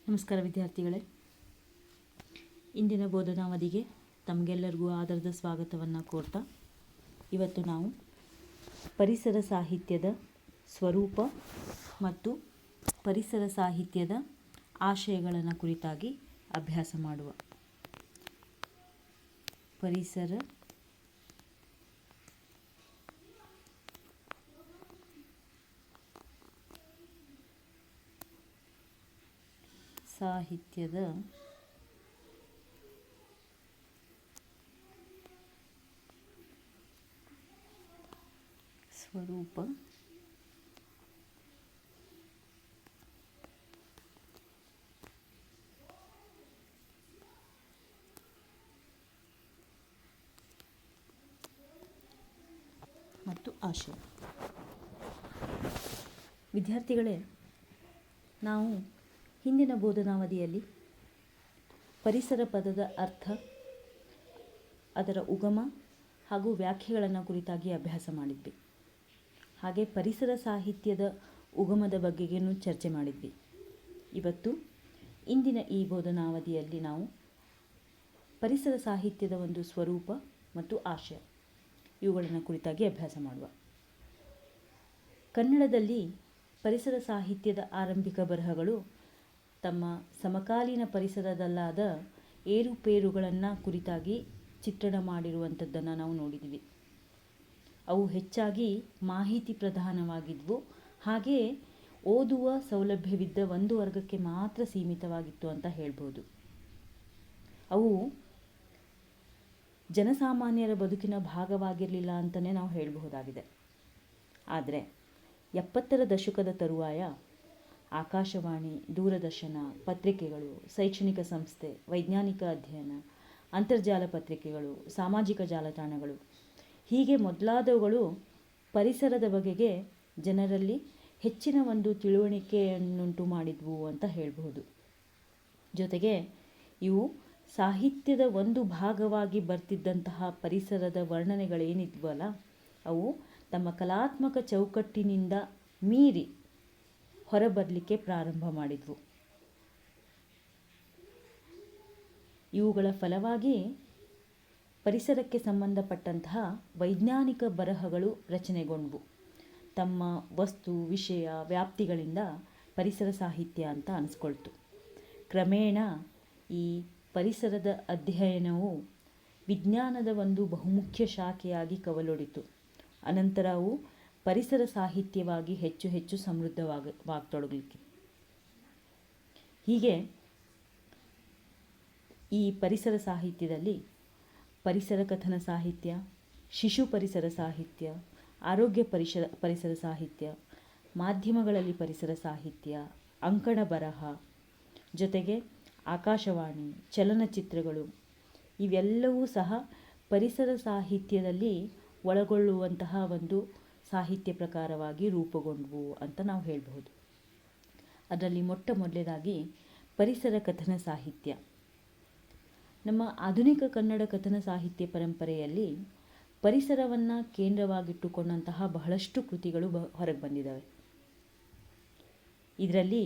ನಮಸ್ಕಾರ ವಿದ್ಯಾರ್ಥಿಗಳೇ, ಇಂದಿನ ಬೋಧನಾವಧಿಗೆ ತಮಗೆಲ್ಲರಿಗೂ ಆದರದ ಸ್ವಾಗತವನ್ನು ಕೋರ್ತಾ ಇವತ್ತು ನಾವು ಪರಿಸರ ಸಾಹಿತ್ಯದ ಸ್ವರೂಪ ಮತ್ತು ಪರಿಸರ ಸಾಹಿತ್ಯದ ಆಶಯಗಳನ್ನು ಕುರಿತಾಗಿ ಅಭ್ಯಾಸ ಮಾಡುವ. ಪರಿಸರ ಸಾಹಿತ್ಯದ ಸ್ವರೂಪ ಮತ್ತು ಆಶಯ. ವಿದ್ಯಾರ್ಥಿಗಳೇ, ನಾವು ಹಿಂದಿನ ಬೋಧನಾವಧಿಯಲ್ಲಿ ಪರಿಸರ ಪದದ ಅರ್ಥ, ಅದರ ಉಗಮ ಹಾಗೂ ವ್ಯಾಖ್ಯೆಗಳನ್ನು ಕುರಿತಾಗಿ ಅಭ್ಯಾಸ ಮಾಡಿದ್ವಿ. ಹಾಗೆ ಪರಿಸರ ಸಾಹಿತ್ಯದ ಉಗಮದ ಬಗ್ಗೆಗೂ ಚರ್ಚೆ ಮಾಡಿದ್ವಿ. ಇವತ್ತು ಇಂದಿನ ಈ ಬೋಧನಾವಧಿಯಲ್ಲಿ ನಾವು ಪರಿಸರ ಸಾಹಿತ್ಯದ ಒಂದು ಸ್ವರೂಪ ಮತ್ತು ಆಶಯ ಇವುಗಳನ್ನು ಕುರಿತಾಗಿ ಅಭ್ಯಾಸ ಮಾಡುವ. ಕನ್ನಡದಲ್ಲಿ ಪರಿಸರ ಸಾಹಿತ್ಯದ ಆರಂಭಿಕ ಬರಹಗಳು ತಮ್ಮ ಸಮಕಾಲೀನ ಪರಿಸರದಲ್ಲಾದ ಏರುಪೇರುಗಳನ್ನು ಕುರಿತಾಗಿ ಚಿತ್ರಣ ಮಾಡಿರುವಂಥದ್ದನ್ನು ನಾವು ನೋಡಿದ್ವಿ. ಅವು ಹೆಚ್ಚಾಗಿ ಮಾಹಿತಿ ಪ್ರಧಾನವಾಗಿದ್ವು, ಹಾಗೆಯೇ ಓದುವ ಸೌಲಭ್ಯವಿದ್ದ ಒಂದು ವರ್ಗಕ್ಕೆ ಮಾತ್ರ ಸೀಮಿತವಾಗಿತ್ತು ಅಂತ ಹೇಳ್ಬೋದು. ಅವು ಜನಸಾಮಾನ್ಯರ ಬದುಕಿನ ಭಾಗವಾಗಿರಲಿಲ್ಲ ಅಂತಲೇ ನಾವು ಹೇಳಬಹುದಾಗಿದೆ. ಆದರೆ 70ರ ದಶಕದ ತರುವಾಯ ಆಕಾಶವಾಣಿ, ದೂರದರ್ಶನ, ಪತ್ರಿಕೆಗಳು, ಶೈಕ್ಷಣಿಕ ಸಂಸ್ಥೆ, ವೈಜ್ಞಾನಿಕ ಅಧ್ಯಯನ, ಅಂತರ್ಜಾಲ ಪತ್ರಿಕೆಗಳು, ಸಾಮಾಜಿಕ ಜಾಲತಾಣಗಳು ಹೀಗೆ ಮೊದಲಾದವುಗಳು ಪರಿಸರದ ಬಗೆಗೆ ಜನರಲ್ಲಿ ಹೆಚ್ಚಿನ ಒಂದು ತಿಳುವಳಿಕೆಯನ್ನುಂಟು ಮಾಡಿದ್ವು ಅಂತ ಹೇಳಬಹುದು. ಜೊತೆಗೆ ಇವು ಸಾಹಿತ್ಯದ ಒಂದು ಭಾಗವಾಗಿ ಬರ್ತಿದ್ದಂತಹ ಪರಿಸರದ ವರ್ಣನೆಗಳೇನಿದ್ವಲ್ಲ, ಅವು ತಮ್ಮ ಕಲಾತ್ಮಕ ಚೌಕಟ್ಟಿನಿಂದ ಮೀರಿ ಹೊರಬರಲಿಕ್ಕೆ ಪ್ರಾರಂಭ ಮಾಡಿದ್ವು. ಇವುಗಳ ಫಲವಾಗಿ ಪರಿಸರಕ್ಕೆ ಸಂಬಂಧಪಟ್ಟಂತಹ ವೈಜ್ಞಾನಿಕ ಬರಹಗಳು ರಚನೆಗೊಂಡವು. ತಮ್ಮ ವಸ್ತು, ವಿಷಯ, ವ್ಯಾಪ್ತಿಗಳಿಂದ ಪರಿಸರ ಸಾಹಿತ್ಯ ಅಂತ ಅನಿಸ್ಕೊಳ್ತು. ಕ್ರಮೇಣ ಈ ಪರಿಸರದ ಅಧ್ಯಯನವು ವಿಜ್ಞಾನದ ಒಂದು ಬಹುಮುಖ್ಯ ಶಾಖೆಯಾಗಿ ಕವಲೊಡಿತು. ಅನಂತರ ಅವು ಪರಿಸರ ಸಾಹಿತ್ಯವಾಗಿ ಹೆಚ್ಚು ಹೆಚ್ಚು ಸಮೃದ್ಧವಾಗತೊಡಗಲಿಕ್ಕೆ. ಹೀಗೆ ಈ ಪರಿಸರ ಸಾಹಿತ್ಯದಲ್ಲಿ ಪರಿಸರ ಕಥನ ಸಾಹಿತ್ಯ, ಶಿಶು ಪರಿಸರ ಸಾಹಿತ್ಯ, ಆರೋಗ್ಯ ಪರಿಸರ ಸಾಹಿತ್ಯ, ಮಾಧ್ಯಮಗಳಲ್ಲಿ ಪರಿಸರ ಸಾಹಿತ್ಯ, ಅಂಕಣ ಬರಹ, ಜೊತೆಗೆ ಆಕಾಶವಾಣಿ, ಚಲನಚಿತ್ರಗಳು ಇವೆಲ್ಲವೂ ಸಹ ಪರಿಸರ ಸಾಹಿತ್ಯದಲ್ಲಿ ಒಳಗೊಳ್ಳುವಂತಹ ಒಂದು ಸಾಹಿತ್ಯ ಪ್ರಕಾರವಾಗಿ ರೂಪುಗೊಂಡವು ಅಂತ ನಾವು ಹೇಳಬಹುದು. ಅದರಲ್ಲಿ ಮೊಟ್ಟ ಮೊದಲನೇದಾಗಿ ಪರಿಸರ ಕಥನ ಸಾಹಿತ್ಯ. ನಮ್ಮ ಆಧುನಿಕ ಕನ್ನಡ ಕಥನ ಸಾಹಿತ್ಯ ಪರಂಪರೆಯಲ್ಲಿ ಪರಿಸರವನ್ನು ಕೇಂದ್ರವಾಗಿಟ್ಟುಕೊಂಡಂತಹ ಬಹಳಷ್ಟು ಕೃತಿಗಳು ಹೊರಗೆ ಬಂದಿದ್ದಾವೆ. ಇದರಲ್ಲಿ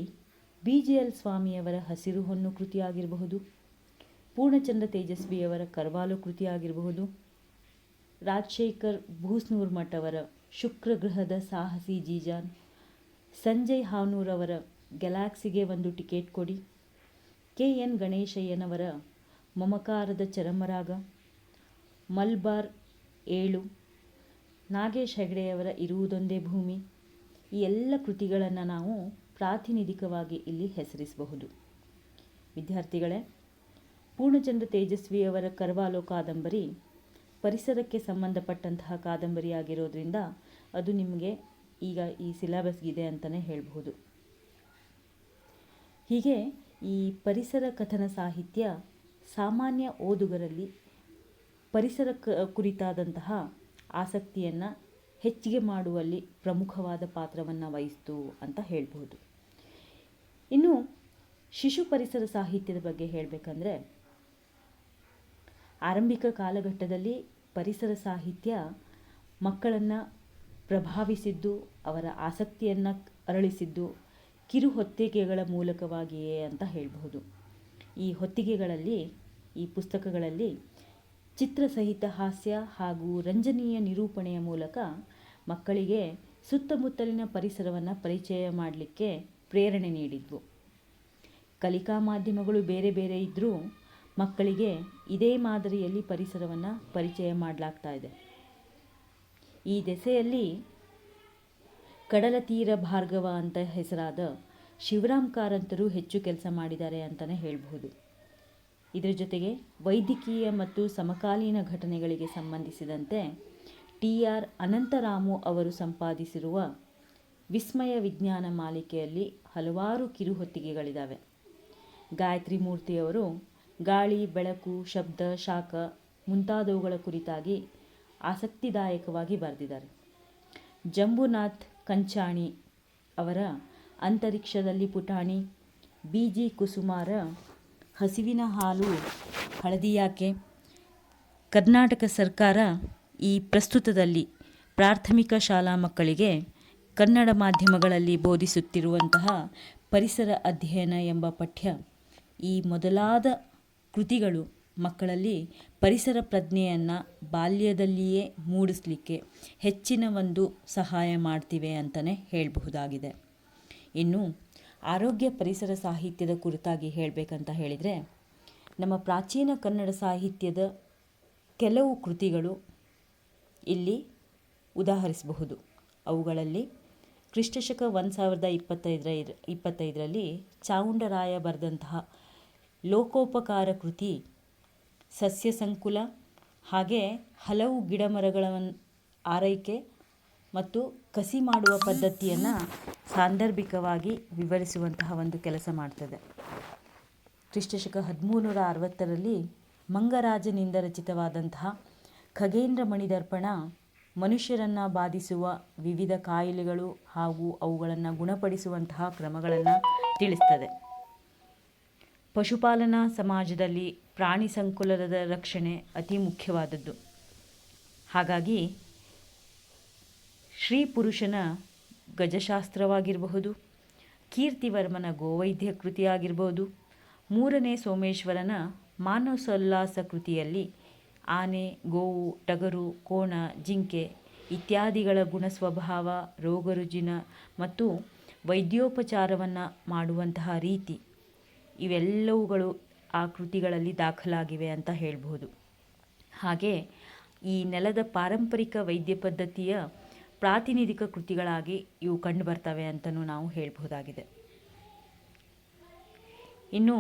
BJL ಸ್ವಾಮಿಯವರ ಹಸಿರು ಹೊನ್ನು ಕೃತಿಯಾಗಿರಬಹುದು, ಪೂರ್ಣಚಂದ್ರ ತೇಜಸ್ವಿಯವರ ಕರ್ವಾಲೋ ಕೃತಿಯಾಗಿರಬಹುದು, ರಾಜಶೇಖರ್ ಭೂಸ್ನೂರ್ ಮಠ್ ಅವರ ಶುಕ್ರಗ್ರಹದ ಸಾಹಸಿ ಜೀಜಾನ್, ಸಂಜಯ್ ಹಾವ್ನೂರವರ ಗ್ಯಾಲಕ್ಸಿಗೆ ಒಂದು ಟಿಕೆಟ್ ಕೊಡಿ, KN ಗಣೇಶಯ್ಯನವರ ಮಮಕಾರದ ಚರಮರಾಗ, ಮಲ್ಬಾರ್ 7, ನಾಗೇಶ್ ಹೆಗಡೆಯವರ ಇರುವುದೊಂದೇ ಭೂಮಿ, ಈ ಎಲ್ಲ ಕೃತಿಗಳನ್ನು ನಾವು ಪ್ರಾತಿನಿಧಿಕವಾಗಿ ಇಲ್ಲಿ ಹೆಸರಿಸಬಹುದು. ವಿದ್ಯಾರ್ಥಿಗಳೇ, ಪೂರ್ಣಚಂದ್ರ ತೇಜಸ್ವಿಯವರ ಕರ್ವಾಲೋ ಕಾದಂಬರಿ ಪರಿಸರಕ್ಕೆ ಸಂಬಂಧಪಟ್ಟಂತಹ ಕಾದಂಬರಿಯಾಗಿರೋದ್ರಿಂದ ಅದು ನಿಮಗೆ ಈಗ ಈ ಸಿಲೆಬಸ್ಗಿದೆ ಅಂತಲೇ ಹೇಳಬಹುದು. ಹೀಗೆ ಈ ಪರಿಸರ ಕಥನ ಸಾಹಿತ್ಯ ಸಾಮಾನ್ಯ ಓದುಗರಲ್ಲಿ ಪರಿಸರ ಕುರಿತಾದಂತಹ ಆಸಕ್ತಿಯನ್ನು ಹೆಚ್ಚಿಗೆ ಮಾಡುವಲ್ಲಿ ಪ್ರಮುಖವಾದ ಪಾತ್ರವನ್ನು ವಹಿಸ್ತು ಅಂತ ಹೇಳಬಹುದು. ಇನ್ನು ಶಿಶು ಪರಿಸರ ಸಾಹಿತ್ಯದ ಬಗ್ಗೆ ಹೇಳಬೇಕಂದ್ರೆ, ಆರಂಭಿಕ ಕಾಲಘಟ್ಟದಲ್ಲಿ ಪರಿಸರ ಸಾಹಿತ್ಯ ಮಕ್ಕಳನ್ನು ಪ್ರಭಾವಿಸಿದ್ದು, ಅವರ ಆಸಕ್ತಿಯನ್ನು ಅರಳಿಸಿದ್ದು ಕಿರು ಹೊತ್ತಿಗೆಗಳ ಮೂಲಕವಾಗಿಯೇ ಅಂತ ಹೇಳಬಹುದು. ಈ ಹೊತ್ತಿಗೆಗಳಲ್ಲಿ, ಈ ಪುಸ್ತಕಗಳಲ್ಲಿ ಚಿತ್ರಸಹಿತ ಹಾಸ್ಯ ಹಾಗೂ ರಂಜನೀಯ ನಿರೂಪಣೆಯ ಮೂಲಕ ಮಕ್ಕಳಿಗೆ ಸುತ್ತಮುತ್ತಲಿನ ಪರಿಸರವನ್ನು ಪರಿಚಯ ಮಾಡಲಿಕ್ಕೆ ಪ್ರೇರಣೆ ನೀಡಿದ್ವು. ಕಲಿಕಾ ಮಾಧ್ಯಮಗಳು ಬೇರೆ ಬೇರೆ ಇದ್ದರೂ ಮಕ್ಕಳಿಗೆ ಇದೇ ಮಾದರಿಯಲ್ಲಿ ಪರಿಸರವನ್ನು ಪರಿಚಯ ಮಾಡಲಾಗ್ತಾ ಇದೆ. ಈ ದೆಸೆಯಲ್ಲಿ ಕಡಲ ತೀರ ಭಾರ್ಗವ ಅಂತ ಹೆಸರಾದ ಶಿವರಾಮ್ ಕಾರಂತರು ಹೆಚ್ಚು ಕೆಲಸ ಮಾಡಿದ್ದಾರೆ ಅಂತಲೇ ಹೇಳಬಹುದು. ಇದರ ಜೊತೆಗೆ ವೈದ್ಯಕೀಯ ಮತ್ತು ಸಮಕಾಲೀನ ಘಟನೆಗಳಿಗೆ ಸಂಬಂಧಿಸಿದಂತೆ TR ಅನಂತರಾಮು ಅವರು ಸಂಪಾದಿಸಿರುವ ವಿಸ್ಮಯ ವಿಜ್ಞಾನ ಮಾಲಿಕೆಯಲ್ಲಿ ಹಲವಾರು ಕಿರುಹೊತ್ತಿಗೆಗಳಿದ್ದಾವೆ. ಗಾಯತ್ರಿ ಮೂರ್ತಿಯವರು ಗಾಳಿ, ಬೆಳಕು, ಶಬ್ದ, ಶಾಖ ಮುಂತಾದವುಗಳ ಕುರಿತಾಗಿ ಆಸಕ್ತಿದಾಯಕವಾಗಿ ಬರೆದಿದ್ದಾರೆ. ಜಂಬುನಾಥ್ ಕಂಚಾಣಿ ಅವರ ಅಂತರಿಕ್ಷದಲ್ಲಿ ಪುಟಾಣಿ, BG ಕುಸುಮಾರ ಹಸಿವಿನ ಹಾಲು ಹಳದಿ ಯಾಕೆ, ಕರ್ನಾಟಕ ಸರ್ಕಾರ ಈ ಪ್ರಸ್ತುತದಲ್ಲಿ ಪ್ರಾಥಮಿಕ ಶಾಲಾ ಮಕ್ಕಳಿಗೆ ಕನ್ನಡ ಮಾಧ್ಯಮಗಳಲ್ಲಿ ಬೋಧಿಸುತ್ತಿರುವಂತಹ ಪರಿಸರ ಅಧ್ಯಯನ ಎಂಬ ಪಠ್ಯ, ಈ ಮೊದಲಾದ ಕೃತಿಗಳು ಮಕ್ಕಳಲ್ಲಿ ಪರಿಸರ ಪ್ರಜ್ಞೆಯನ್ನು ಬಾಲ್ಯದಲ್ಲಿಯೇ ಮೂಡಿಸಲಿಕ್ಕೆ ಹೆಚ್ಚಿನ ಒಂದು ಸಹಾಯ ಮಾಡ್ತಿವೆ ಅಂತಲೇ ಹೇಳಬಹುದಾಗಿದೆ. ಇನ್ನು ಆರೋಗ್ಯ ಪರಿಸರ ಸಾಹಿತ್ಯದ ಕುರಿತಾಗಿ ಹೇಳಬೇಕಂತ ಹೇಳಿದರೆ, ನಮ್ಮ ಪ್ರಾಚೀನ ಕನ್ನಡ ಸಾಹಿತ್ಯದ ಕೆಲವು ಕೃತಿಗಳು ಇಲ್ಲಿ ಉದಾಹರಿಸಬಹುದು. ಅವುಗಳಲ್ಲಿ ಕ್ರಿಸ್ತಶಕ 1025ರಲ್ಲಿ ಚಾವುಂಡರಾಯ ಬರೆದಂತಹ ಲೋಕೋಪಕಾರ ಕೃತಿ, ಸಸ್ಯ ಸಂಕುಲ, ಹಾಗೆ ಹಲವು ಗಿಡಮರಗಳ ಆರೈಕೆ ಮತ್ತು ಕಸಿ ಮಾಡುವ ಪದ್ಧತಿಯನ್ನು ಸಾಂದರ್ಭಿಕವಾಗಿ ವಿವರಿಸುವಂತಹ ಒಂದು ಕೆಲಸ ಮಾಡ್ತದೆ. ಕ್ರಿಸ್ತಶಕ 1360ರಲ್ಲಿ ಮಂಗರಾಜನಿಂದ ರಚಿತವಾದಂತಹ ಖಗೇಂದ್ರ ಮಣಿದರ್ಪಣ ಮನುಷ್ಯರನ್ನು ಬಾಧಿಸುವ ವಿವಿಧ ಕಾಯಿಲೆಗಳು ಹಾಗೂ ಅವುಗಳನ್ನು ಗುಣಪಡಿಸುವಂತಹ ಕ್ರಮಗಳನ್ನು ತಿಳಿಸ್ತದೆ. ಪಶುಪಾಲನಾ ಸಮಾಜದಲ್ಲಿ ಪ್ರಾಣಿ ಸಂಕುಲದ ರಕ್ಷಣೆ ಅತಿ ಮುಖ್ಯವಾದದ್ದು. ಹಾಗಾಗಿ ಶ್ರೀ ಪುರುಷನ ಗಜಶಾಸ್ತ್ರವಾಗಿರಬಹುದು, ಕೀರ್ತಿವರ್ಮನ ಗೋವೈದ್ಯ ಕೃತಿಯಾಗಿರ್ಬೋದು, 3ನೇ ಸೋಮೇಶ್ವರನ ಮಾನಸೋಲ್ಲಾಸ ಕೃತಿಯಲ್ಲಿ ಆನೆ, ಗೋವು, ಟಗರು, ಕೋಣ, ಜಿಂಕೆ ಇತ್ಯಾದಿಗಳ ಗುಣಸ್ವಭಾವ, ರೋಗರುಜಿನ ಮತ್ತು ವೈದ್ಯೋಪಚಾರವನ್ನು ಮಾಡುವಂತಹ ರೀತಿ ಇವೆಲ್ಲವುಗಳು ಆ ಕೃತಿಗಳಲ್ಲಿ ದಾಖಲಾಗಿವೆ ಅಂತ ಹೇಳಬಹುದು. ಹಾಗೆ ಈ ನೆಲದ ಪಾರಂಪರಿಕ ವೈದ್ಯ ಪದ್ಧತಿಯ ಪ್ರಾತಿನಿಧಿಕ ಕೃತಿಗಳಾಗಿ ಇವು ಕಂಡುಬರ್ತವೆ ಅಂತಲೂ ನಾವು ಹೇಳಬಹುದಾಗಿದೆ. ಇನ್ನು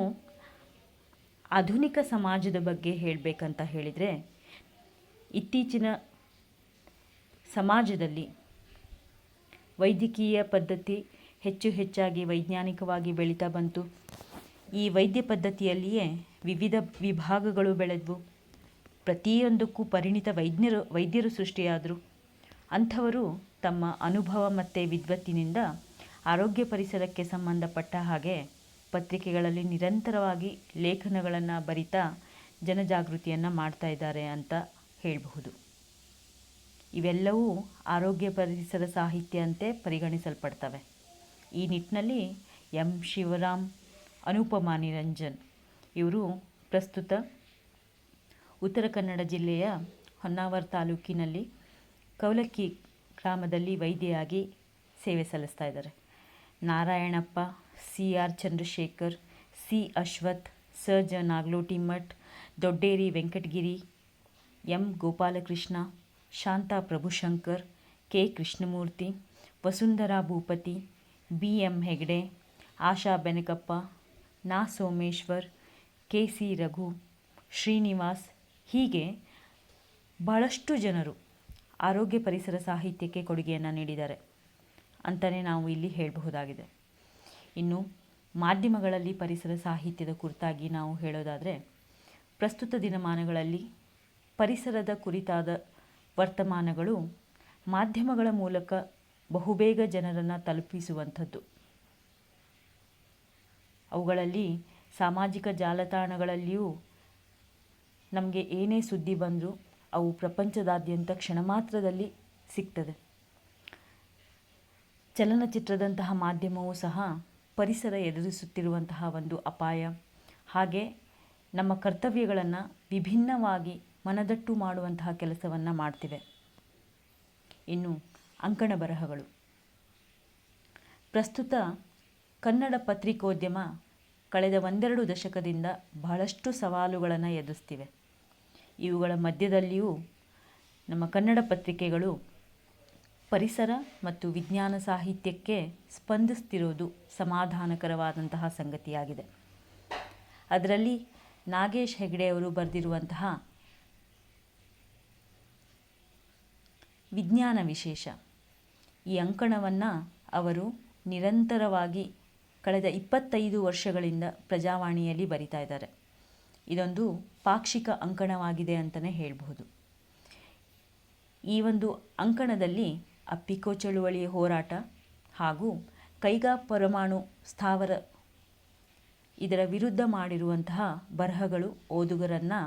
ಆಧುನಿಕ ಸಮಾಜದ ಬಗ್ಗೆ ಹೇಳಬೇಕಂತ ಹೇಳಿದರೆ, ಇತ್ತೀಚಿನ ಸಮಾಜದಲ್ಲಿ ವೈದ್ಯಕೀಯ ಪದ್ಧತಿ ಹೆಚ್ಚಾಗಿ ವೈಜ್ಞಾನಿಕವಾಗಿ ಬೆಳೀತಾ ಬಂತು. ಈ ವೈದ್ಯ ಪದ್ಧತಿಯಲ್ಲಿಯೇ ವಿವಿಧ ವಿಭಾಗಗಳು ಬೆಳೆದವು. ಪ್ರತಿಯೊಂದಕ್ಕೂ ಪರಿಣಿತ ವೈದ್ಯರು ಸೃಷ್ಟಿಯಾದರು. ಅಂಥವರು ತಮ್ಮ ಅನುಭವ ಮತ್ತು ವಿದ್ವತ್ತಿನಿಂದ ಆರೋಗ್ಯ ಪರಿಸರಕ್ಕೆ ಸಂಬಂಧಪಟ್ಟ ಹಾಗೆ ಪತ್ರಿಕೆಗಳಲ್ಲಿ ನಿರಂತರವಾಗಿ ಲೇಖನಗಳನ್ನು ಬರಿತಾ ಜನಜಾಗೃತಿಯನ್ನು ಮಾಡ್ತಾ ಇದ್ದಾರೆ ಅಂತ ಹೇಳಬಹುದು. ಇವೆಲ್ಲವೂ ಆರೋಗ್ಯ ಪರಿಸರ ಸಾಹಿತ್ಯ ಅಂತೆ ಪರಿಗಣಿಸಲ್ಪಡ್ತವೆ. ಈ ನಿಟ್ಟಿನಲ್ಲಿ ಶಿವರಾಮ್, ಅನುಪಮಾ ನಿರಂಜನ್ ಇವರು ಪ್ರಸ್ತುತ ಉತ್ತರ ಕನ್ನಡ ಜಿಲ್ಲೆಯ ಹೊನ್ನಾವರ ತಾಲೂಕಿನಲ್ಲಿ ಕೌಲಕ್ಕಿ ಗ್ರಾಮದಲ್ಲಿ ವೈದ್ಯೆಯಾಗಿ ಸೇವೆ ಸಲ್ಲಿಸ್ತಾ ಇದ್ದಾರೆ. Narayanappa, CR Chandrashekhar, C Ashwath, ಸರ್ಜ ನಾಗ್ಲೋಟಿಮಠ್, Dodderi Venkatagiri, M Gopalakrishna, Shanta Prabhushankar, K Krishnamurthy, Vasundhara ಭೂಪತಿ, BM ಹೆಗ್ಡೆ, ಆಶಾ ಬೆನಕಪ್ಪ, ನಾ ಸೋಮೇಶ್ವರ್, KC ರಘು, ಶ್ರೀನಿವಾಸ್ ಹೀಗೆ ಬಹಳಷ್ಟು ಜನರು ಆರೋಗ್ಯ ಪರಿಸರ ಸಾಹಿತ್ಯಕ್ಕೆ ಕೊಡುಗೆಯನ್ನು ನೀಡಿದ್ದಾರೆ ಅಂತಲೇ ನಾವು ಇಲ್ಲಿ ಹೇಳಬಹುದಾಗಿದೆ. ಇನ್ನು ಮಾಧ್ಯಮಗಳಲ್ಲಿ ಪರಿಸರ ಸಾಹಿತ್ಯದ ಕುರಿತಾಗಿ ನಾವು ಹೇಳೋದಾದರೆ, ಪ್ರಸ್ತುತ ದಿನಮಾನಗಳಲ್ಲಿ ಪರಿಸರದ ಕುರಿತಾದ ವರ್ತಮಾನಗಳು ಮಾಧ್ಯಮಗಳ ಮೂಲಕ ಬಹುಬೇಗ ಜನರನ್ನು ತಲುಪಿಸುವಂಥದ್ದು. ಅವುಗಳಲ್ಲಿ ಸಾಮಾಜಿಕ ಜಾಲತಾಣಗಳಲ್ಲಿಯೂ ನಮಗೆ ಏನೇ ಸುದ್ದಿ ಬಂದರೂ ಅವು ಪ್ರಪಂಚದಾದ್ಯಂತ ಕ್ಷಣ ಮಾತ್ರದಲ್ಲಿ ಸಿಗ್ತದೆ. ಚಲನಚಿತ್ರದಂತಹ ಮಾಧ್ಯಮವೂ ಸಹ ಪರಿಸರ ಎದುರಿಸುತ್ತಿರುವಂತಹ ಒಂದು ಅಪಾಯ, ಹಾಗೆ ನಮ್ಮ ಕರ್ತವ್ಯಗಳನ್ನು ವಿಭಿನ್ನವಾಗಿ ಮನದಟ್ಟು ಮಾಡುವಂತಹ ಕೆಲಸವನ್ನು ಮಾಡ್ತಿವೆ. ಇನ್ನು ಅಂಕಣ ಬರಹಗಳು. ಪ್ರಸ್ತುತ ಕನ್ನಡ ಪತ್ರಿಕೋದ್ಯಮ ಕಳೆದ 1-2 ದಶಕದಿಂದ ಬಹಳಷ್ಟು ಸವಾಲುಗಳನ್ನು ಎದುರಿಸ್ತಿವೆ. ಇವುಗಳ ಮಧ್ಯದಲ್ಲಿಯೂ ನಮ್ಮ ಕನ್ನಡ ಪತ್ರಿಕೆಗಳು ಪರಿಸರ ಮತ್ತು ವಿಜ್ಞಾನ ಸಾಹಿತ್ಯಕ್ಕೆ ಸ್ಪಂದಿಸ್ತಿರೋದು ಸಮಾಧಾನಕರವಾದಂತಹ ಸಂಗತಿಯಾಗಿದೆ. ಅದರಲ್ಲಿ ನಾಗೇಶ್ ಹೆಗಡೆ ಅವರು ಬರೆದಿರುವಂತಹ ವಿಜ್ಞಾನ ವಿಶೇಷ ಈ ಅಂಕಣವನ್ನು ಅವರು ನಿರಂತರವಾಗಿ ಕಳೆದ 25 ವರ್ಷಗಳಿಂದ ಪ್ರಜಾವಾಣಿಯಲ್ಲಿ ಬರಿತಾ ಇದ್ದಾರೆ. ಇದೊಂದು ಪಾಕ್ಷಿಕ ಅಂಕಣವಾಗಿದೆ ಅಂತಲೇ ಹೇಳಬಹುದು. ಈ ಒಂದು ಅಂಕಣದಲ್ಲಿ ಅಪ್ಪಿಕೋ ಚಳುವಳಿಯ ಹೋರಾಟ ಹಾಗೂ ಕೈಗಾ ಪರಮಾಣು ಸ್ಥಾವರ ಇದರ ವಿರುದ್ಧ ಮಾಡಿರುವಂತಹ ಬರಹಗಳು ಓದುಗರನ್ನು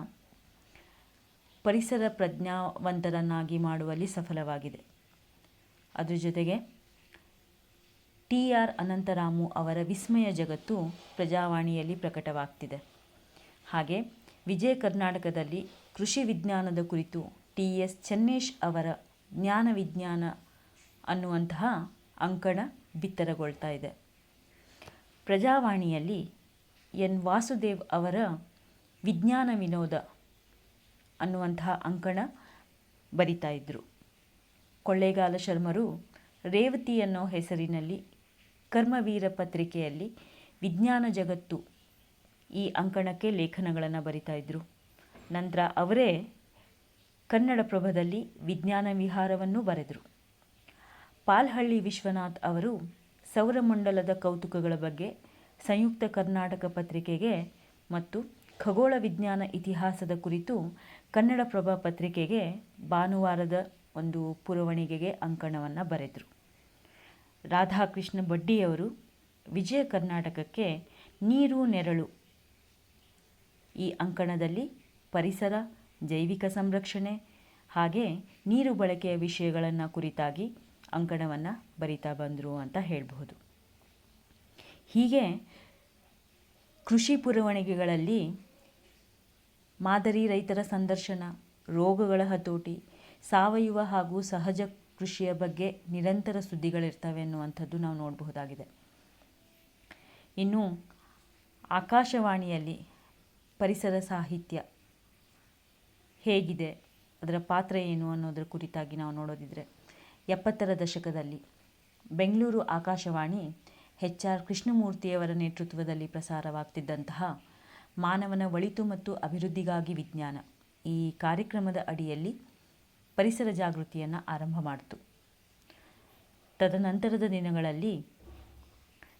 ಪರಿಸರ ಪ್ರಜ್ಞಾವಂತರನ್ನಾಗಿ ಮಾಡುವಲ್ಲಿ ಸಫಲವಾಗಿದೆ. ಅದರ ಜೊತೆಗೆ TR ಅನಂತರಾಮು ಅವರ ವಿಸ್ಮಯ ಜಗತ್ತು ಪ್ರಜಾವಾಣಿಯಲ್ಲಿ ಪ್ರಕಟವಾಗ್ತಿದೆ. ಹಾಗೆ ವಿಜಯ ಕರ್ನಾಟಕದಲ್ಲಿ ಕೃಷಿ ವಿಜ್ಞಾನದ ಕುರಿತು TS ಚೆನ್ನೇಶ್ ಅವರ ಜ್ಞಾನ ವಿಜ್ಞಾನ ಅನ್ನುವಂತಹ ಅಂಕಣ ಬಿತ್ತರಗೊಳ್ತಾ ಇದೆ. ಪ್ರಜಾವಾಣಿಯಲ್ಲಿ N ವಾಸುದೇವ್ ಅವರ ವಿಜ್ಞಾನ ವಿನೋದ ಅನ್ನುವಂತಹ ಅಂಕಣ ಬರಿತಾ ಇದ್ದರು. ಕೊಳ್ಳೇಗಾಲ ಶರ್ಮರು ರೇವತಿ ಅನ್ನೋ ಹೆಸರಿನಲ್ಲಿ ಕರ್ಮವೀರ ಪತ್ರಿಕೆಯಲ್ಲಿ ವಿಜ್ಞಾನ ಜಗತ್ತು ಈ ಅಂಕಣಕ್ಕೆ ಲೇಖನಗಳನ್ನು ಬರಿತಾ ಇದ್ದರು. ನಂತರ ಅವರೇ ಕನ್ನಡಪ್ರಭದಲ್ಲಿ ವಿಜ್ಞಾನ ವಿಹಾರವನ್ನು ಬರೆದರು. ಪಾಲ್ಹಳ್ಳಿ ವಿಶ್ವನಾಥ್ ಅವರು ಸೌರಮಂಡಲದ ಕೌತುಕಗಳ ಬಗ್ಗೆ ಸಂಯುಕ್ತ ಕರ್ನಾಟಕ ಪತ್ರಿಕೆಗೆ ಮತ್ತು ಖಗೋಳ ವಿಜ್ಞಾನ ಇತಿಹಾಸದ ಕುರಿತು ಕನ್ನಡಪ್ರಭ ಪತ್ರಿಕೆಗೆ ಭಾನುವಾರದ ಒಂದು ಪುರವಣಿಗೆಗೆ ಅಂಕಣವನ್ನು ಬರೆದರು. ರಾಧಾಕೃಷ್ಣ ಬಡ್ಡಿಯವರು ವಿಜಯ ಕರ್ನಾಟಕಕ್ಕೆ ನೀರು ನೆರಳು ಈ ಅಂಕಣದಲ್ಲಿ ಪರಿಸರ, ಜೈವಿಕ ಸಂರಕ್ಷಣೆ ಹಾಗೆ ನೀರು ಬಳಕೆಯ ವಿಷಯಗಳನ್ನು ಕುರಿತಾಗಿ ಅಂಕಣವನ್ನು ಬರಿತಾ ಬಂದರು ಅಂತ ಹೇಳಬಹುದು. ಹೀಗೆ ಕೃಷಿ ಪುರವಣಿಗೆಗಳಲ್ಲಿ ಮಾದರಿ ರೈತರ ಸಂದರ್ಶನ, ರೋಗಗಳ ಹತೋಟಿ, ಸಾವಯವ ಹಾಗೂ ಸಹಜ ಕೃಷಿಯ ಬಗ್ಗೆ ನಿರಂತರ ಸುದ್ದಿಗಳಿರ್ತವೆ ಅನ್ನುವಂಥದ್ದು ನಾವು ನೋಡಬಹುದಾಗಿದೆ. ಇನ್ನು ಆಕಾಶವಾಣಿಯಲ್ಲಿ ಪರಿಸರ ಸಾಹಿತ್ಯ ಹೇಗಿದೆ, ಅದರ ಪಾತ್ರ ಏನು ಅನ್ನೋದರ ಕುರಿತಾಗಿ ನಾವು ನೋಡೋದಿದ್ರೆ 70ರ ದಶಕದಲ್ಲಿ ಬೆಂಗಳೂರು ಆಕಾಶವಾಣಿ HR ಕೃಷ್ಣಮೂರ್ತಿಯವರ ನೇತೃತ್ವದಲ್ಲಿ ಪ್ರಸಾರವಾಗ್ತಿದ್ದಂತಹ ಮಾನವನ ಒಳಿತು ಮತ್ತು ಅಭಿವೃದ್ಧಿಗಾಗಿ ವಿಜ್ಞಾನ ಈ ಕಾರ್ಯಕ್ರಮದ ಅಡಿಯಲ್ಲಿ ಪರಿಸರ ಜಾಗೃತಿಯನ್ನು ಆರಂಭ ಮಾಡಿತು. ತದನಂತರದ ದಿನಗಳಲ್ಲಿ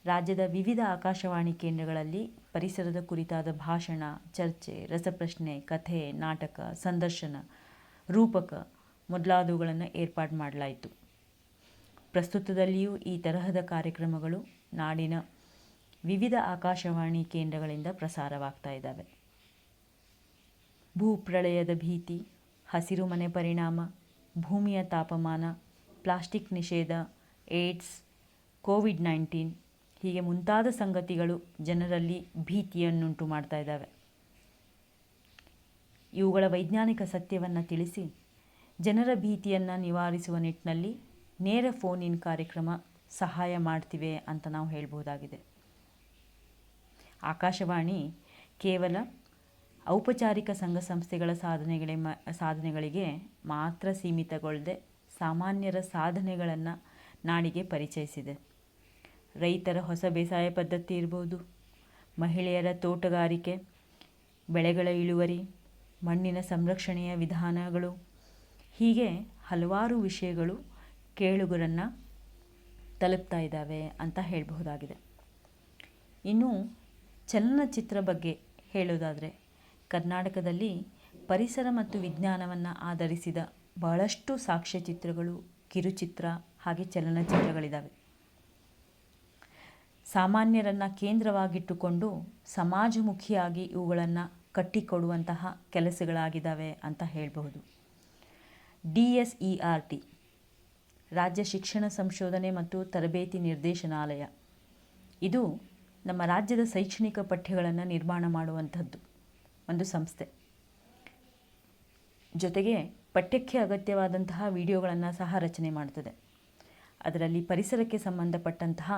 ರಾಜ್ಯದ ವಿವಿಧ ಆಕಾಶವಾಣಿ ಕೇಂದ್ರಗಳಲ್ಲಿ ಪರಿಸರದ ಕುರಿತಾದ ಭಾಷಣ, ಚರ್ಚೆ, ರಸಪ್ರಶ್ನೆ, ಕಥೆ, ನಾಟಕ, ಸಂದರ್ಶನ, ರೂಪಕ ಮೊದಲಾದವುಗಳನ್ನು ಏರ್ಪಾಡು ಮಾಡಲಾಯಿತು. ಪ್ರಸ್ತುತದಲ್ಲಿಯೂ ಈ ತರಹದ ಕಾರ್ಯಕ್ರಮಗಳು ನಾಡಿನ ವಿವಿಧ ಆಕಾಶವಾಣಿ ಕೇಂದ್ರಗಳಿಂದ ಪ್ರಸಾರವಾಗ್ತಾ ಇದ್ದಾವೆ. ಭೂಪ್ರಳಯದ ಭೀತಿ, ಹಸಿರು ಮನೆ ಪರಿಣಾಮ, ಭೂಮಿಯ ತಾಪಮಾನ, ಪ್ಲಾಸ್ಟಿಕ್ ನಿಷೇಧ, ಏಡ್ಸ್, ಕೋವಿಡ್-19 ಹೀಗೆ ಮುಂತಾದ ಸಂಗತಿಗಳು ಜನರಲ್ಲಿ ಭೀತಿಯನ್ನುಂಟು ಮಾಡ್ತಾ ಇದ್ದಾವೆ. ಇವುಗಳ ವೈಜ್ಞಾನಿಕ ಸತ್ಯವನ್ನು ತಿಳಿಸಿ ಜನರ ಭೀತಿಯನ್ನು ನಿವಾರಿಸುವ ನಿಟ್ಟಿನಲ್ಲಿ ನೇರ ಫೋನ್ ಇನ್ ಕಾರ್ಯಕ್ರಮ ಸಹಾಯ ಮಾಡ್ತಿವೆ ಅಂತ ನಾವು ಹೇಳ್ಬೋದಾಗಿದೆ. ಆಕಾಶವಾಣಿ ಕೇವಲ ಔಪಚಾರಿಕ ಸಂಘ ಸಂಸ್ಥೆಗಳ ಸಾಧನೆಗಳಿಗೆ ಮಾತ್ರ ಸೀಮಿತಗೊಳ್ಳದೆ ಸಾಮಾನ್ಯರ ಸಾಧನೆಗಳನ್ನು ನಾಡಿಗೆ ಪರಿಚಯಿಸಿದೆ. ರೈತರ ಹೊಸ ಬೇಸಾಯ ಪದ್ಧತಿ ಇರ್ಬೋದು, ಮಹಿಳೆಯರ ತೋಟಗಾರಿಕೆ, ಬೆಳೆಗಳ ಇಳುವರಿ, ಮಣ್ಣಿನ ಸಂರಕ್ಷಣೆಯ ವಿಧಾನಗಳು ಹೀಗೆ ಹಲವಾರು ವಿಷಯಗಳು ಕೇಳುಗರನ್ನು ತಲುಪ್ತಾ ಇದ್ದಾವೆ ಅಂತ ಹೇಳಬಹುದಾಗಿದೆ. ಇನ್ನು ಚಲನಚಿತ್ರ ಬಗ್ಗೆ ಹೇಳೋದಾದರೆ ಕರ್ನಾಟಕದಲ್ಲಿ ಪರಿಸರ ಮತ್ತು ವಿಜ್ಞಾನವನ್ನು ಆಧರಿಸಿದ ಬಹಳಷ್ಟು ಸಾಕ್ಷ್ಯಚಿತ್ರಗಳು, ಕಿರುಚಿತ್ರ ಹಾಗೆ ಚಲನಚಿತ್ರಗಳಿದ್ದಾವೆ. ಸಾಮಾನ್ಯರನ್ನು ಕೇಂದ್ರವಾಗಿಟ್ಟುಕೊಂಡು ಸಮಾಜಮುಖಿಯಾಗಿ ಇವುಗಳನ್ನು ಕಟ್ಟಿಕೊಡುವಂತಹ ಕೆಲಸಗಳಾಗಿದ್ದಾವೆ ಅಂತ ಹೇಳಬಹುದು. DSERT ರಾಜ್ಯ ಶಿಕ್ಷಣ ಸಂಶೋಧನೆ ಮತ್ತು ತರಬೇತಿ ನಿರ್ದೇಶನಾಲಯ ಇದು ನಮ್ಮ ರಾಜ್ಯದ ಶೈಕ್ಷಣಿಕ ಪಠ್ಯಗಳನ್ನು ನಿರ್ಮಾಣ ಮಾಡುವಂಥದ್ದು ಒಂದು ಸಂಸ್ಥೆ. ಜೊತೆಗೆ ಪಠ್ಯಕ್ಕೆ ಅಗತ್ಯವಾದಂತಹ ವಿಡಿಯೋಗಳನ್ನು ಸಹ ರಚನೆ ಮಾಡ್ತದೆ. ಅದರಲ್ಲಿ ಪರಿಸರಕ್ಕೆ ಸಂಬಂಧಪಟ್ಟಂತಹ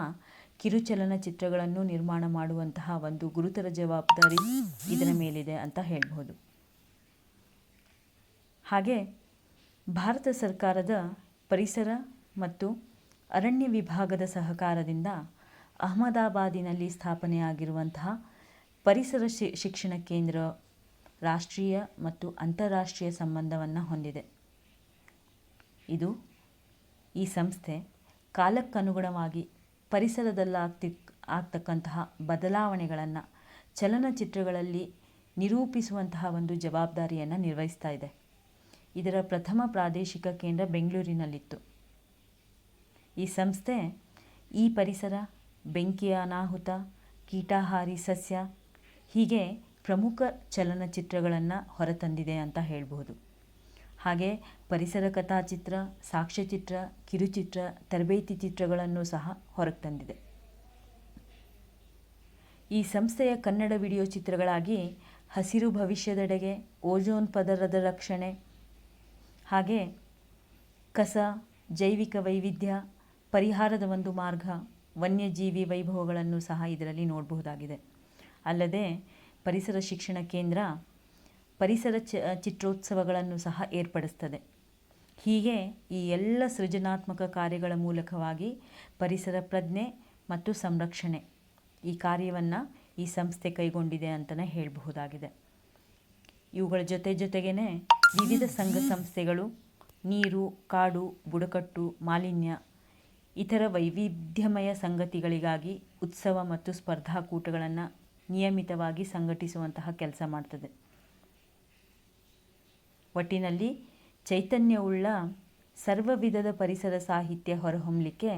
ಕಿರುಚಲನಚಿತ್ರಗಳನ್ನು ನಿರ್ಮಾಣ ಮಾಡುವಂತಹ ಒಂದು ಗುರುತರ ಜವಾಬ್ದಾರಿ ಇದರ ಮೇಲಿದೆ ಅಂತ ಹೇಳ್ಬೋದು. ಹಾಗೆ ಭಾರತ ಸರ್ಕಾರದ ಪರಿಸರ ಮತ್ತು ಅರಣ್ಯ ವಿಭಾಗದ ಸಹಕಾರದಿಂದ ಅಹಮದಾಬಾದಿನಲ್ಲಿ ಸ್ಥಾಪನೆಯಾಗಿರುವಂತಹ ಪರಿಸರ ಶಿಕ್ಷಣ ಕೇಂದ್ರ ರಾಷ್ಟ್ರೀಯ ಮತ್ತು ಅಂತಾರಾಷ್ಟ್ರೀಯ ಸಂಬಂಧವನ್ನು ಹೊಂದಿದೆ. ಈ ಸಂಸ್ಥೆ ಕಾಲಕ್ಕನುಗುಣವಾಗಿ ಪರಿಸರದಲ್ಲಾಗ್ತಕ್ಕಂತಹ ಬದಲಾವಣೆಗಳನ್ನು ಚಲನಚಿತ್ರಗಳಲ್ಲಿ ನಿರೂಪಿಸುವಂತಹ ಒಂದು ಜವಾಬ್ದಾರಿಯನ್ನು ನಿರ್ವಹಿಸ್ತಾ ಇದೆ. ಇದರ ಪ್ರಥಮ ಪ್ರಾದೇಶಿಕ ಕೇಂದ್ರ ಬೆಂಗಳೂರಿನಲ್ಲಿತ್ತು. ಈ ಸಂಸ್ಥೆ ಈ ಪರಿಸರ, ಬೆಂಕಿಯ ಅನಾಹುತ, ಕೀಟಾಹಾರಿ ಸಸ್ಯ ಹೀಗೆ ಪ್ರಮುಖ ಚಲನಚಿತ್ರಗಳನ್ನು ಹೊರತಂದಿದೆ ಅಂತ ಹೇಳ್ಬೋದು. ಹಾಗೆ ಪರಿಸರ ಕಥಾಚಿತ್ರ, ಸಾಕ್ಷ್ಯಚಿತ್ರ, ಕಿರುಚಿತ್ರ, ತರಬೇತಿ ಚಿತ್ರಗಳನ್ನು ಸಹ ಹೊರಗೆ ತಂದಿದೆ. ಈ ಸಂಸ್ಥೆಯ ಕನ್ನಡ ವಿಡಿಯೋ ಚಿತ್ರಗಳಾಗಿ ಹಸಿರು ಭವಿಷ್ಯದೆಡೆಗೆ, ಓಜೋನ್ ಪದರದ ರಕ್ಷಣೆ, ಹಾಗೆ ಕಸ, ಜೈವಿಕ ವೈವಿಧ್ಯ, ಪರಿಹಾರದ ಒಂದು ಮಾರ್ಗ, ವನ್ಯಜೀವಿ ವೈಭವಗಳನ್ನು ಸಹ ಇದರಲ್ಲಿ ನೋಡಬಹುದಾಗಿದೆ. ಅಲ್ಲದೆ ಪರಿಸರ ಶಿಕ್ಷಣ ಕೇಂದ್ರ ಪರಿಸರ ಚಿತ್ರೋತ್ಸವಗಳನ್ನು ಸಹ ಏರ್ಪಡಿಸ್ತದೆ. ಹೀಗೆ ಈ ಎಲ್ಲ ಸೃಜನಾತ್ಮಕ ಕಾರ್ಯಗಳ ಮೂಲಕವಾಗಿ ಪರಿಸರ ಪ್ರಜ್ಞೆ ಮತ್ತು ಸಂರಕ್ಷಣೆ ಈ ಕಾರ್ಯವನ್ನು ಈ ಸಂಸ್ಥೆ ಕೈಗೊಂಡಿದೆ ಅಂತಲೇ ಹೇಳಬಹುದಾಗಿದೆ. ಇವುಗಳ ಜೊತೆಗೇ ವಿವಿಧ ಸಂಘ ಸಂಸ್ಥೆಗಳು ನೀರು, ಕಾಡು, ಬುಡಕಟ್ಟು, ಮಾಲಿನ್ಯ, ಇತರ ವೈವಿಧ್ಯಮಯ ಸಂಗತಿಗಳಿಗಾಗಿ ಉತ್ಸವ ಮತ್ತು ಸ್ಪರ್ಧಾಕೂಟಗಳನ್ನು ನಿಯಮಿತವಾಗಿ ಸಂಘಟಿಸುವಂತಹ ಕೆಲಸ ಮಾಡ್ತದೆ. ಒಟ್ಟಿನಲ್ಲಿ ಚೈತನ್ಯವುಳ್ಳ ಸರ್ವ ವಿಧದ ಪರಿಸರ ಸಾಹಿತ್ಯ ಹೊರಹೊಮ್ಮಲಿಕ್ಕೆ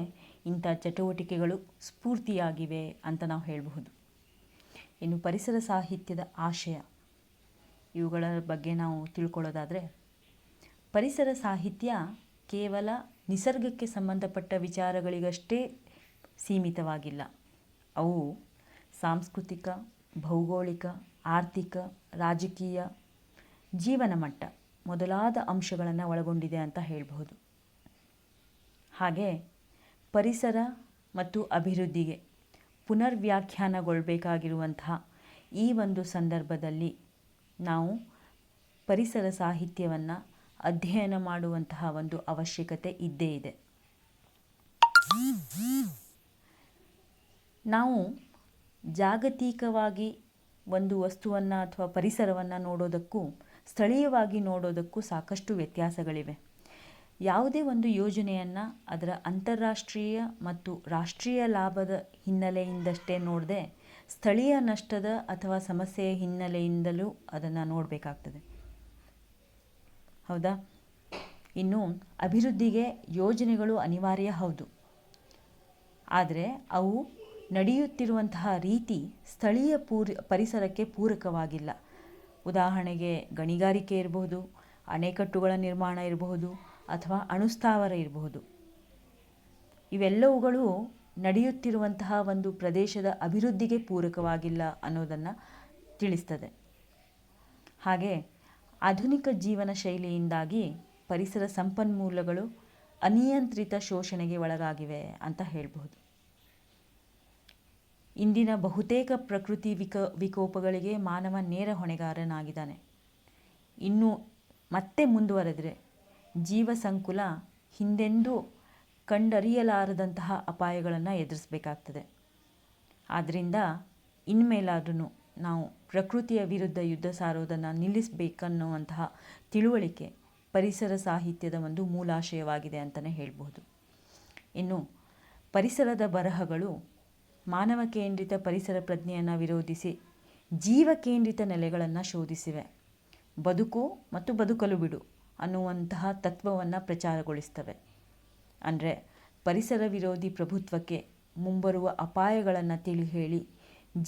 ಇಂಥ ಚಟುವಟಿಕೆಗಳು ಸ್ಫೂರ್ತಿಯಾಗಿವೆ ಅಂತ ನಾವು ಹೇಳಬಹುದು. ಇನ್ನು ಪರಿಸರ ಸಾಹಿತ್ಯದ ಆಶಯ ಇವುಗಳ ಬಗ್ಗೆ ನಾವು ತಿಳ್ಕೊಳ್ಳೋದಾದರೆ, ಪರಿಸರ ಸಾಹಿತ್ಯ ಕೇವಲ ನಿಸರ್ಗಕ್ಕೆ ಸಂಬಂಧಪಟ್ಟ ವಿಚಾರಗಳಿಗಷ್ಟೇ ಸೀಮಿತವಾಗಿಲ್ಲ. ಅವು ಸಾಂಸ್ಕೃತಿಕ, ಭೌಗೋಳಿಕ, ಆರ್ಥಿಕ, ರಾಜಕೀಯ, ಜೀವನ ಮಟ್ಟ ಮೊದಲಾದ ಅಂಶಗಳನ್ನು ಒಳಗೊಂಡಿದೆ ಅಂತ ಹೇಳಬಹುದು. ಹಾಗೆ ಪರಿಸರ ಮತ್ತು ಅಭಿವೃದ್ಧಿಗೆ ಪುನರ್ವ್ಯಾಖ್ಯಾನಗೊಳ್ಳಬೇಕಾಗಿರುವಂತಹ ಈ ಒಂದು ಸಂದರ್ಭದಲ್ಲಿ ನಾವು ಪರಿಸರ ಸಾಹಿತ್ಯವನ್ನು ಅಧ್ಯಯನ ಮಾಡುವಂತಹ ಒಂದು ಅವಶ್ಯಕತೆ ಇದ್ದೇ ಇದೆ. ನಾವು ಜಾಗತಿಕವಾಗಿ ಒಂದು ವಸ್ತುವನ್ನು ಅಥವಾ ಪರಿಸರವನ್ನು ನೋಡೋದಕ್ಕೂ ಸ್ಥಳೀಯವಾಗಿ ನೋಡೋದಕ್ಕೂ ಸಾಕಷ್ಟು ವ್ಯತ್ಯಾಸಗಳಿವೆ. ಯಾವುದೇ ಒಂದು ಯೋಜನೆಯನ್ನು ಅದರ ಅಂತಾರಾಷ್ಟ್ರೀಯ ಮತ್ತು ರಾಷ್ಟ್ರೀಯ ಲಾಭದ ಹಿನ್ನೆಲೆಯಿಂದಷ್ಟೇ ನೋಡದೆ ಸ್ಥಳೀಯ ನಷ್ಟದ ಅಥವಾ ಸಮಸ್ಯೆಯ ಹಿನ್ನೆಲೆಯಿಂದಲೂ ಅದನ್ನು ನೋಡಬೇಕಾಗ್ತದೆ. ಹೌದಾ? ಇನ್ನು ಅಭಿವೃದ್ಧಿಗೆ ಯೋಜನೆಗಳು ಅನಿವಾರ್ಯ ಹೌದು, ಆದರೆ ಅವು ನಡೆಯುತ್ತಿರುವಂತಹ ರೀತಿ ಸ್ಥಳೀಯ ಪರಿಸರಕ್ಕೆ ಪೂರಕವಾಗಿಲ್ಲ. ಉದಾಹರಣೆಗೆ ಗಣಿಗಾರಿಕೆ ಇರಬಹುದು, ಅಣೆಕಟ್ಟುಗಳ ನಿರ್ಮಾಣ ಇರಬಹುದು, ಅಥವಾ ಅಣುಸ್ಥಾವರ ಇರಬಹುದು. ಇವೆಲ್ಲವುಗಳು ನಡೆಯುತ್ತಿರುವಂತಹ ಒಂದು ಪ್ರದೇಶದ ಅಭಿವೃದ್ಧಿಗೆ ಪೂರಕವಾಗಿಲ್ಲ ಅನ್ನೋದನ್ನು ತಿಳಿಸ್ತದೆ. ಹಾಗೆ ಆಧುನಿಕ ಜೀವನ ಶೈಲಿಯಿಂದಾಗಿ ಪರಿಸರ ಸಂಪನ್ಮೂಲಗಳು ಅನಿಯಂತ್ರಿತ ಶೋಷಣೆಗೆ ಒಳಗಾಗಿವೆ ಅಂತ ಹೇಳಬಹುದು. ಇಂದಿನ ಬಹುತೇಕ ಪ್ರಕೃತಿ ವಿಕೋಪಗಳಿಗೆ ಮಾನವ ನೇರ ಹೊಣೆಗಾರನಾಗಿದ್ದಾನೆ. ಇನ್ನು ಮತ್ತೆ ಮುಂದುವರೆದರೆ ಜೀವ ಸಂಕುಲ ಹಿಂದೆಂದೂ ಕಂಡರಿಯಲಾರದಂತಹ ಅಪಾಯಗಳನ್ನು ಎದುರಿಸಬೇಕಾಗ್ತದೆ. ಆದ್ದರಿಂದ ಇನ್ಮೇಲಾದ್ರೂ ನಾವು ಪ್ರಕೃತಿಯ ವಿರುದ್ಧ ಯುದ್ಧ ಸಾರೋದನ್ನು ನಿಲ್ಲಿಸಬೇಕನ್ನುವಂತಹ ತಿಳುವಳಿಕೆ ಪರಿಸರ ಸಾಹಿತ್ಯದ ಒಂದು ಮೂಲಾಶಯವಾಗಿದೆ ಅಂತಲೇ ಹೇಳ್ಬೋದು. ಇನ್ನು ಪರಿಸರದ ಬರಹಗಳು ಮಾನವ ಕೇಂದ್ರಿತ ಪರಿಸರ ಪ್ರಜ್ಞೆಯನ್ನು ವಿರೋಧಿಸಿ ಜೀವ ಕೇಂದ್ರಿತ ನೆಲೆಗಳನ್ನು ಶೋಧಿಸಿವೆ. ಬದುಕು ಮತ್ತು ಬದುಕಲು ಬಿಡು ಅನ್ನುವಂತಹ ತತ್ವವನ್ನು ಪ್ರಚಾರಗೊಳಿಸ್ತವೆ. ಅಂದರೆ ಪರಿಸರ ವಿರೋಧಿ ಪ್ರಭುತ್ವಕ್ಕೆ ಮುಂಬರುವ ಅಪಾಯಗಳನ್ನು ತಿಳಿ ಹೇಳಿ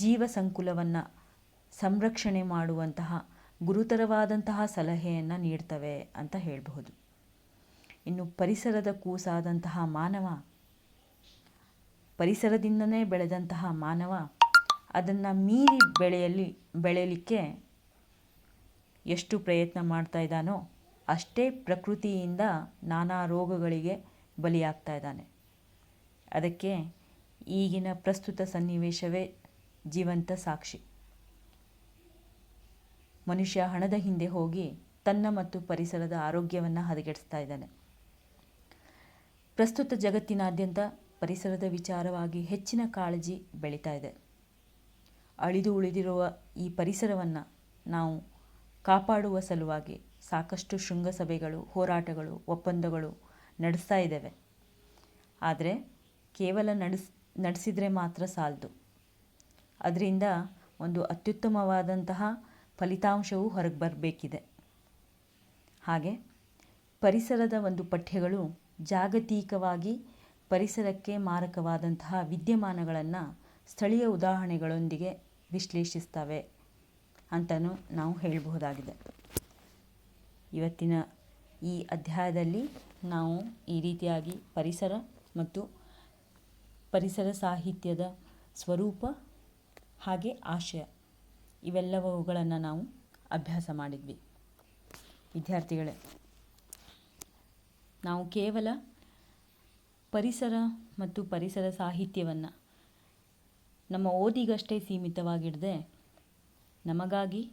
ಜೀವ ಸಂಕುಲವನ್ನು ಸಂರಕ್ಷಣೆ ಮಾಡುವಂತಹ ಗುರುತರವಾದಂತಹ ಸಲಹೆಯನ್ನು ನೀಡ್ತವೆ ಅಂತ ಹೇಳಬಹುದು. ಇನ್ನು ಪರಿಸರದ ಕೂಸಾದಂತಹ ಮಾನವ ಪರಿಸರದಿಂದನೇ ಬೆಳೆದಂತಹ ಮಾನವ ಅದನ್ನು ಮೀರಿ ಬೆಳೆಯಲಿಕ್ಕೆ ಎಷ್ಟು ಪ್ರಯತ್ನ ಮಾಡ್ತಾ ಇದ್ದಾನೋ ಅಷ್ಟೇ ಪ್ರಕೃತಿಯಿಂದ ನಾನಾ ರೋಗಗಳಿಗೆ ಬಲಿಯಾಗ್ತಾ ಇದ್ದಾನೆ. ಅದಕ್ಕೆ ಈಗಿನ ಪ್ರಸ್ತುತ ಸನ್ನಿವೇಶವೇ ಜೀವಂತ ಸಾಕ್ಷಿ. ಮನುಷ್ಯ ಹಣದ ಹಿಂದೆ ಹೋಗಿ ತನ್ನ ಮತ್ತು ಪರಿಸರದ ಆರೋಗ್ಯವನ್ನು ಹದಗೆಡಿಸ್ತಾ ಇದ್ದಾನೆ. ಪ್ರಸ್ತುತ ಜಗತ್ತಿನಾದ್ಯಂತ ಪರಿಸರದ ವಿಚಾರವಾಗಿ ಹೆಚ್ಚಿನ ಕಾಳಜಿ ಬೆಳೀತಾ ಇದೆ. ಅಳಿದು ಉಳಿದಿರುವ ಈ ಪರಿಸರವನ್ನು ನಾವು ಕಾಪಾಡುವ ಸಲುವಾಗಿ ಸಾಕಷ್ಟು ಶೃಂಗಸಭೆಗಳು, ಹೋರಾಟಗಳು, ಒಪ್ಪಂದಗಳು ನಡೆಸ್ತಾ ಇದ್ದೇವೆ. ಆದರೆ ಕೇವಲ ನಡೆಸಿದರೆ ಮಾತ್ರ ಸಾಲದು. ಅದರಿಂದ ಒಂದು ಅತ್ಯುತ್ತಮವಾದಂತಹ ಫಲಿತಾಂಶವು ಹೊರಗೆ ಬರಬೇಕಿದೆ. ಹಾಗೆ ಪರಿಸರದ ಒಂದು ಪಠ್ಯಗಳು ಜಾಗತಿಕವಾಗಿ ಪರಿಸರಕ್ಕೆ ಮಾರಕವಾದಂತಹ ವಿದ್ಯಮಾನಗಳನ್ನು ಸ್ಥಳೀಯ ಉದಾಹರಣೆಗಳೊಂದಿಗೆ ವಿಶ್ಲೇಷಿಸ್ತವೆ ಅಂತಲೂ ನಾವು ಹೇಳಬಹುದಾಗಿದೆ. ಇವತ್ತಿನ ಈ ಅಧ್ಯಾಯದಲ್ಲಿ ನಾವು ಈ ರೀತಿಯಾಗಿ ಪರಿಸರ ಮತ್ತು ಪರಿಸರ ಸಾಹಿತ್ಯದ ಸ್ವರೂಪ ಹಾಗೆ ಆಶಯ ಇವೆಲ್ಲವುಗಳನ್ನು ನಾವು ಅಭ್ಯಾಸ ಮಾಡಿದ್ವಿ. ವಿದ್ಯಾರ್ಥಿಗಳೇ, ನಾವು ಕೇವಲ ಪರಿಸರ ಮತ್ತು ಪರಿಸರ ಸಾಹಿತ್ಯವನ್ನು ನಮ್ಮ ಓದಿಗಷ್ಟೇ ಸೀಮಿತವಾಗಿಡದೆ ನಮಗಾಗಿ,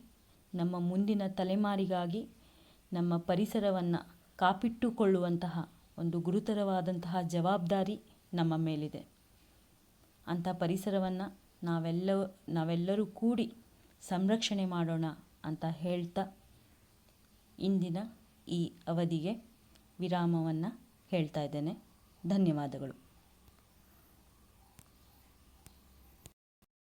ನಮ್ಮ ಮುಂದಿನ ತಲೆಮಾರಿಗಾಗಿ ನಮ್ಮ ಪರಿಸರವನ್ನು ಕಾಪಿಟ್ಟುಕೊಳ್ಳುವಂತಹ ಒಂದು ಗುರುತರವಾದಂತಹ ಜವಾಬ್ದಾರಿ ನಮ್ಮ ಮೇಲಿದೆ. ಅಂಥ ಪರಿಸರವನ್ನು ನಾವೆಲ್ಲರೂ ಕೂಡಿ ಸಂರಕ್ಷಣೆ ಮಾಡೋಣ ಅಂತ ಹೇಳ್ತಾ ಇಂದಿನ ಈ ಅವಧಿಗೆ ವಿರಾಮವನ್ನು ಹೇಳ್ತಾ ಇದ್ದೇನೆ. ಧನ್ಯವಾದಗಳು.